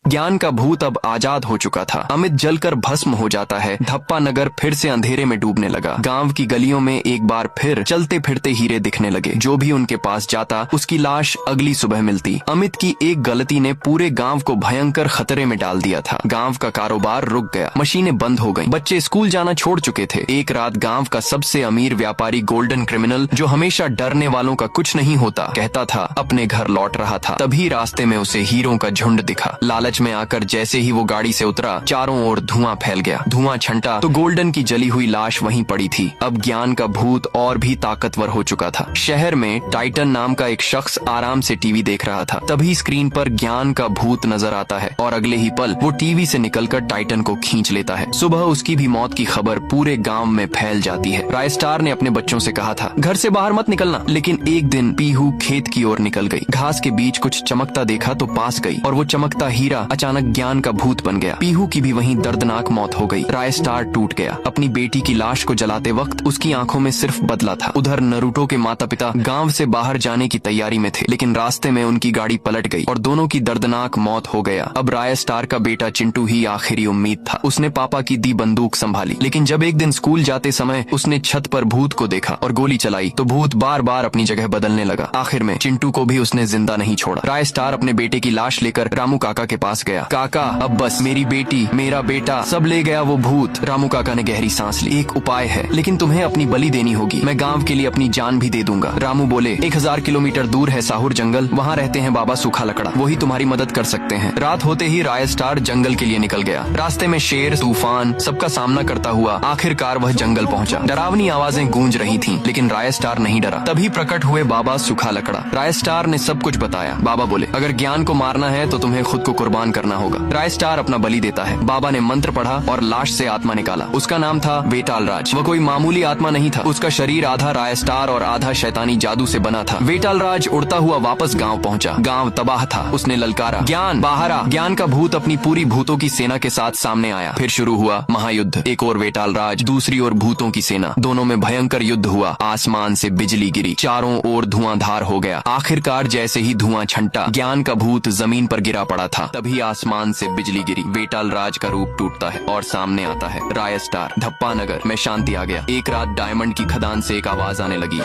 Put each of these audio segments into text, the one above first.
ज्ञान का भूत अब आजाद हो चुका था। अमित जलकर भस्म हो जाता है। धप्पा नगर फिर से अंधेरे में डूबने लगा। गांव की गलियों में एक बार फिर चलते फिरते हीरे दिखने लगे। जो भी उनके पास जाता उसकी लाश अगली सुबह मिलती। अमित की एक गलती ने पूरे गांव को भयंकर खतरे में डाल दिया था। गांव का कारोबार रुक गया, मशीनें बंद हो गईं, बच्चे स्कूल जाना छोड़ चुके थे। एक रात गांव का सबसे अमीर व्यापारी गोल्डन क्रिमिनल, जो हमेशा डरने वालों का कुछ नहीं होता कहता था, अपने घर लौट रहा था। तभी रास्ते में उसे हीरों का झुंड दिखा। लालच में आकर जैसे ही वो गाड़ी से उतरा, चारों ओर धुआं फैल गया। धुआं छंटा तो गोल्डन की जली हुई लाश वहीं पड़ी थी। अब ज्ञान का भूत और भी ताकतवर हो चुका था। शहर में टाइटन नाम का एक शख्स आराम से टीवी देख रहा था। तभी स्क्रीन पर ज्ञान का भूत नजर आता है और अगले ही पल वो टीवी से निकलकर टाइटन को खींच लेता है। सुबह उसकी भी मौत की खबर पूरे गांव में फैल जाती है। राय स्टार ने अपने बच्चों से कहा था, घर से बाहर मत निकलना, लेकिन एक दिन पीहू खेत की ओर निकल गई। घास के बीच कुछ चमकता देखा तो पास गई और वो चमकता हीरा अचानक ज्ञान का भूत बन गया। पीहू की भी वहीं दर्दनाक मौत हो गई। राय स्टार टूट गया। अपनी बेटी की लाश को जलाते वक्त उसकी आंखों में सिर्फ बदला था। उधर नरूटो के माता पिता गांव से बाहर जाने की तैयारी में थे, लेकिन रास्ते में उनकी गाड़ी पलट गई और दोनों की दर्दनाक मौत हो गया। अब राय स्टार का बेटा चिंटू ही आखिरी उम्मीद था। उसने पापा की दी बंदूक संभाली, लेकिन जब एक दिन स्कूल जाते समय उसने छत पर भूत को देखा और गोली चलाई तो भूत बार बार अपनी जगह बदलने लगा। आखिर में चिंटू को भी उसने जिंदा नहीं छोड़ा। राय स्टार अपने बेटे की लाश लेकर रामू काका के पास गया। काका, अब बस मेरी बेटी, मेरा बेटा सब ले गया वो भूत। रामू काका ने गहरी सांस ली। एक उपाय है, लेकिन तुम्हें अपनी बलि देनी होगी। मैं गांव के लिए अपनी जान भी दे दूंगा। रामू बोले, 1000 किलोमीटर दूर है साहुर जंगल, वहाँ रहते हैं बाबा सूखा लकड़ा, वही तुम्हारी मदद कर सकते हैं। रात होते ही राय स्टार जंगल के लिए निकल गया। रास्ते में शेर, तूफान सबका सामना करता हुआ आखिरकार वह जंगल पहुंचा। डरावनी आवाजें गूंज रही थीं, लेकिन राय स्टार नहीं डरा। तभी प्रकट हुए बाबा सूखा लकड़ा। राय स्टार ने सब कुछ बताया। बाबा बोले, अगर ज्ञान को मारना है तो तुम्हें खुद को कुर्बान करना होगा। राय स्टार अपना बलि देता है। बाबा ने मंत्र पढ़ा और लाश से आत्मा निकाला। उसका नाम था वेटाल राज। वह कोई मामूली आत्मा नहीं था। उसका शरीर आधा राय स्टार और आधा शैतानी जादू से बना था। वेटाल राज उड़ता हुआ वापस गांव पहुंचा। गांव तबाह था। उसने ललकारा, ज्ञान बाहर आ। ज्ञान का भूत अपनी पूरी भूतों की सेना के साथ सामने आया। फिर शुरू हुआ महायुद्ध। एक ओर वेटाल राज, दूसरी ओर भूतों की सेना। दोनों में भयंकर युद्ध हुआ। आसमान से बिजली गिरी, चारों ओर धुआंधार हो गया। आखिरकार जैसे ही धुआं छंटा, ज्ञान का भूत जमीन पर गिरा पड़ा था। तभी आसमान से बिजली गिरी। वेटाल राज का रूप टूटता है और सामने आता है राय स्टार। धप्पा नगर में शांति आ गया। एक रात डायमंड की खदान से एक आवाज आने लगी,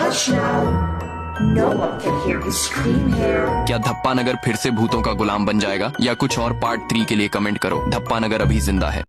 No one can hear you scream here. क्या धप्पा नगर फिर से भूतों का गुलाम बन जाएगा? या कुछ और पार्ट 3 के लिए कमेंट करो। धप्पा नगर अभी जिंदा है।